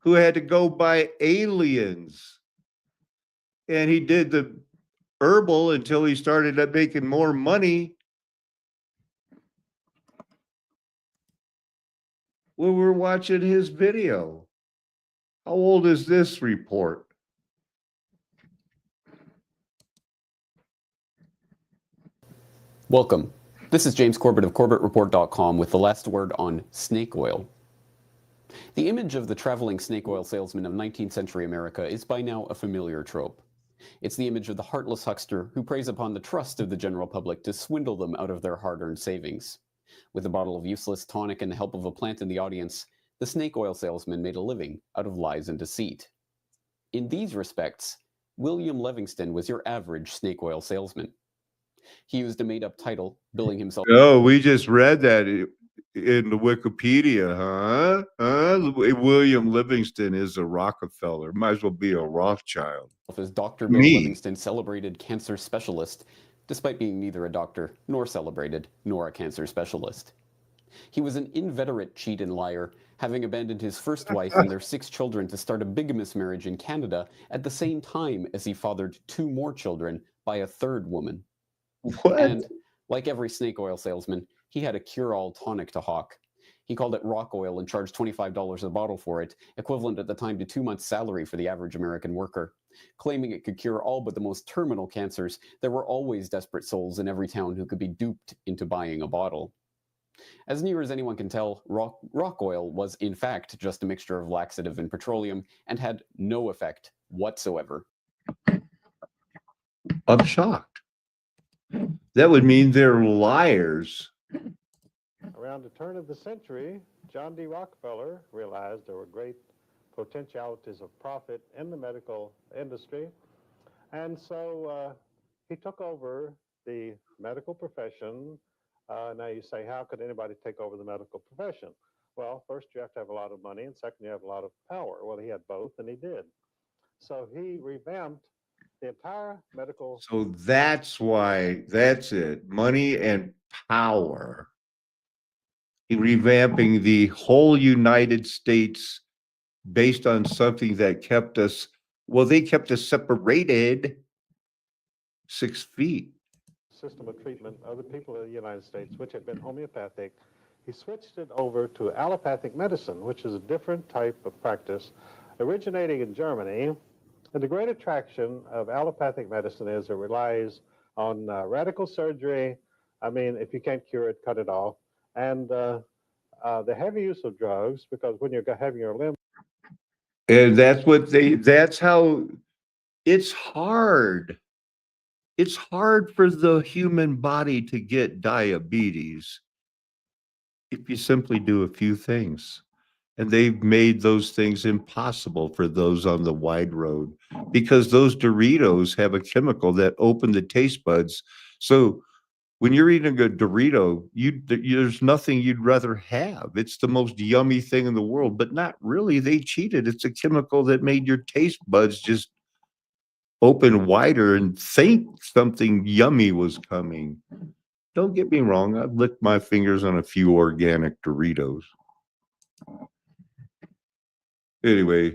[SPEAKER 1] who had to go buy aliens. And he did the herbal until he started up making more money. Well, we're watching his video. How old is this report?
[SPEAKER 12] Welcome. This is James Corbett of CorbettReport.com with the last word on snake oil. The image of the traveling snake oil salesman of 19th century America is by now a familiar trope. It's the image of the heartless huckster who preys upon the trust of the general public to swindle them out of their hard-earned savings. With a bottle of useless tonic and the help of a plant in the audience, the snake oil salesman made a living out of lies and deceit. In these respects, William Livingston was your average snake oil salesman. He used a made-up title, billing himself.
[SPEAKER 1] Oh, we just read that in the Wikipedia, huh? William Livingston is a Rockefeller. Might as well be a Rothschild.
[SPEAKER 12] As Dr. Bill Livingston, celebrated cancer specialist, despite being neither a doctor, nor celebrated, nor a cancer specialist. He was an inveterate cheat and liar, having abandoned his first wife and their 6 children to start a bigamous marriage in Canada at the same time as he fathered 2 more children by a 3rd woman.
[SPEAKER 1] What?
[SPEAKER 12] And like every snake oil salesman, he had a cure-all tonic to hawk. He called it rock oil and charged $25 a bottle for it, equivalent at the time to 2 months' salary for the average American worker. Claiming it could cure all but the most terminal cancers, there were always desperate souls in every town who could be duped into buying a bottle. As near as anyone can tell, rock oil was in fact just a mixture of laxative and petroleum and had no effect whatsoever.
[SPEAKER 1] I'm shocked. That would mean they're liars.
[SPEAKER 7] around the turn of the century, John D. Rockefeller realized there were great potentialities of profit in the medical industry. And so he took over the medical profession. Now you say, how could anybody take over the medical profession? Well, first you have to have a lot of money, and second you have a lot of power. Well, he had both, and he did. So he revamped the entire medical.
[SPEAKER 1] So that's why, that's it. Money and power. He revamping the whole United States based on something that kept us, well, they kept us separated 6 feet.
[SPEAKER 7] System of treatment of the people of the United States, which had been homeopathic. He switched it over to allopathic medicine, which is a different type of practice originating in Germany. And the great attraction of allopathic medicine is it relies on radical surgery. I mean, if you can't cure it, cut it off. And the heavy use of drugs, because when you're having your limb.
[SPEAKER 1] And that's how it's hard. It's hard for the human body to get diabetes if you simply do a few things. And they've made those things impossible for those on the wide road because those Doritos have a chemical that open the taste buds. So when you're eating a Dorito, there's nothing you'd rather have. It's the most yummy thing in the world, but not really. They cheated. It's a chemical that made your taste buds just open wider and think something yummy was coming. Don't get me wrong. I've licked my fingers on a few organic Doritos. Anyway,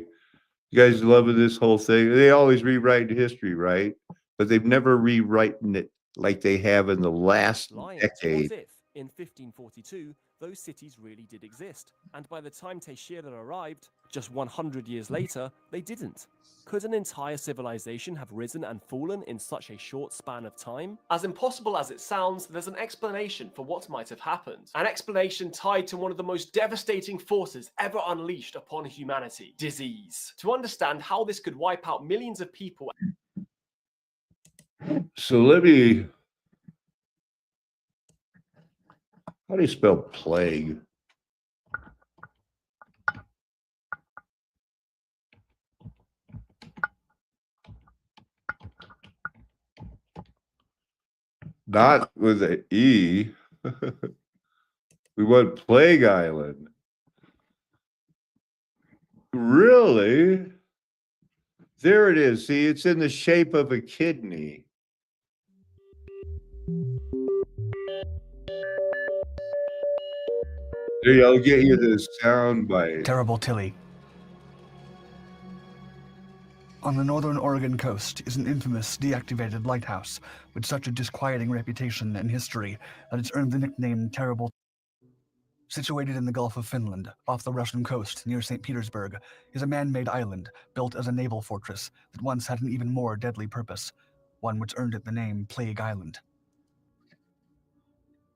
[SPEAKER 1] you guys loving this whole thing? They always rewrite history, right? But they've never rewritten it like they have in the last decade.
[SPEAKER 13] What if, in 1542, those cities really did exist, and by the time Teixeira arrived, just 100 years later, they didn't? Could an entire civilization have risen and fallen in such a short span of time? As impossible as it sounds, there's an explanation for what might have happened. An explanation tied to one of the most devastating forces ever unleashed upon humanity: disease. To understand how this could wipe out millions of people.
[SPEAKER 1] So let me, how do you spell plague? Not with an E. We want Plague Island. Really? There it is. See, it's in the shape of a kidney. There, I'll get you the sound bite.
[SPEAKER 8] Terrible Tilly. On the northern Oregon coast is an infamous deactivated lighthouse with such a disquieting reputation and history that it's earned the nickname Terrible. Situated in the Gulf of Finland, off the Russian coast near St. Petersburg, is a man-made island built as a naval fortress that once had an even more deadly purpose, one which earned it the name Plague Island.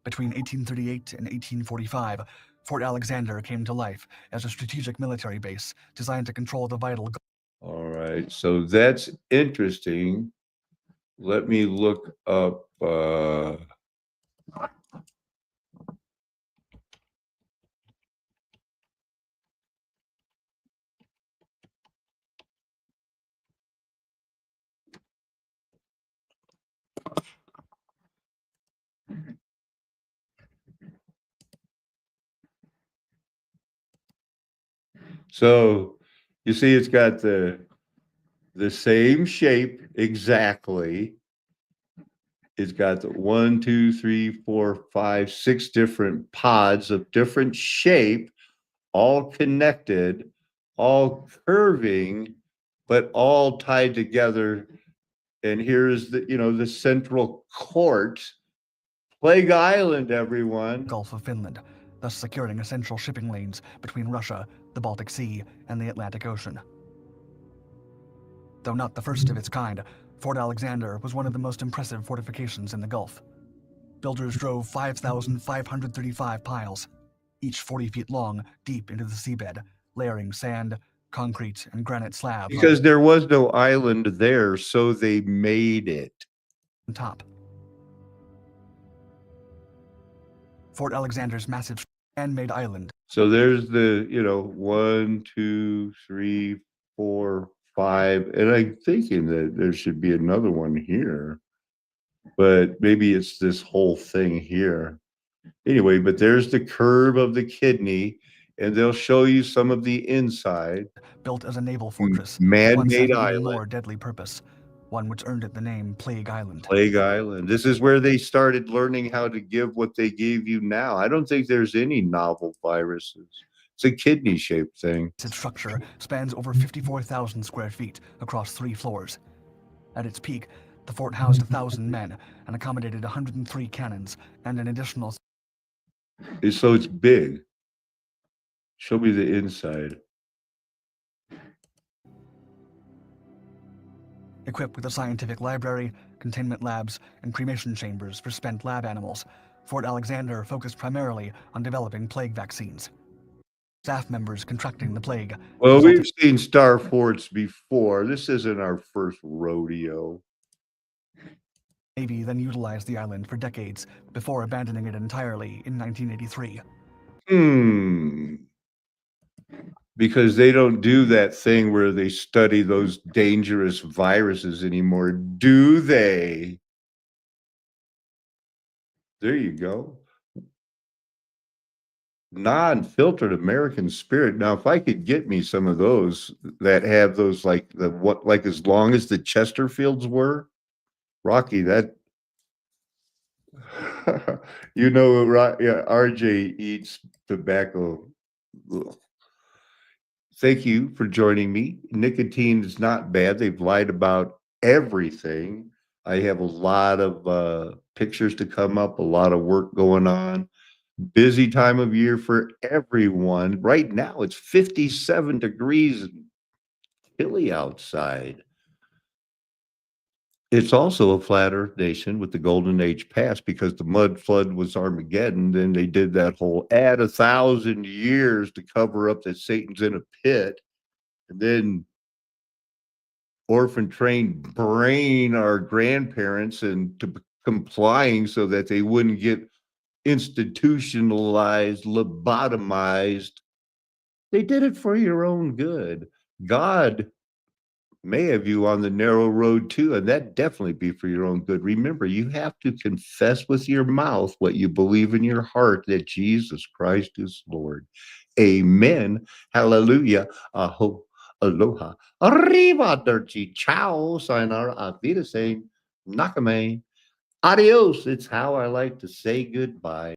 [SPEAKER 8] Between 1838 and 1845, Fort Alexander came to life as a strategic military base designed to control the vital.
[SPEAKER 1] All right, so that's interesting. Let me look up. So you see, it's got the same shape exactly. It's got the 1, 2, 3, 4, 5, 6 different pods of different shape, all connected, all curving, but all tied together. And here's the central court, Plague Island, everyone.
[SPEAKER 8] Gulf of Finland, thus securing essential shipping lanes between Russia, the Baltic Sea, and the Atlantic Ocean. Though not the first of its kind, Fort Alexander was one of the most impressive fortifications in the Gulf. Builders drove 5,535 piles, each 40 feet long, deep into the seabed, layering sand, concrete, and granite slabs.
[SPEAKER 1] Because there was no island there, so they made it.
[SPEAKER 8] On top. Fort Alexander's massive Man-made island.
[SPEAKER 1] So there's the, 1, 2, 3, 4, 5, and I'm thinking that there should be another one here, but maybe it's this whole thing here. Anyway, but there's the curve of the kidney, and they'll show you some of the inside.
[SPEAKER 8] Built as a naval fortress, once had
[SPEAKER 1] Man-made
[SPEAKER 8] an even
[SPEAKER 1] island.
[SPEAKER 8] more deadly purpose, one which earned it the name Plague Island.
[SPEAKER 1] Plague Island. This is where they started learning how to give what they gave you now. I don't think there's any novel viruses. It's a kidney-shaped thing.
[SPEAKER 8] Its structure spans over 54,000 square feet across 3 floors. At its peak, the fort housed 1,000 men and accommodated 103 cannons and an additional...
[SPEAKER 1] So it's big. Show me the inside.
[SPEAKER 8] Equipped with a scientific library, containment labs, and cremation chambers for spent lab animals, Fort Alexander focused primarily on developing plague vaccines. Staff members contracting the plague.
[SPEAKER 1] Well, we've seen star forts before. This isn't our first rodeo.
[SPEAKER 8] Navy then utilized the island for decades before abandoning it entirely in 1983.
[SPEAKER 1] Because they don't do that thing where they study those dangerous viruses anymore, do they? There you go. Non-filtered American spirit. Now, if I could get me some of those that have those like as long as the Chesterfields were, Rocky, that RJ eats tobacco. Ugh. Thank you for joining me. Nicotine is not bad. They've lied about everything. I have a lot of pictures to come up, a lot of work going on. Busy time of year for everyone. Right now, it's 57 degrees and chilly outside. It's also a flat earth nation with the golden age past because the mud flood was Armageddon. Then they did that whole add 1,000 years to cover up that Satan's in a pit. And then Orphan Train brain our grandparents into complying so that they wouldn't get institutionalized, lobotomized. They did it for your own good. God may have you on the narrow road too, and that definitely be for your own good. Remember, you have to confess with your mouth what you believe in your heart, that Jesus Christ is Lord. Amen. Hallelujah. Aho. Aloha. Arrivederci. Ciao. Sayonara. Auf Wiedersehen. Nakame. Adios. It's how I like to say goodbye.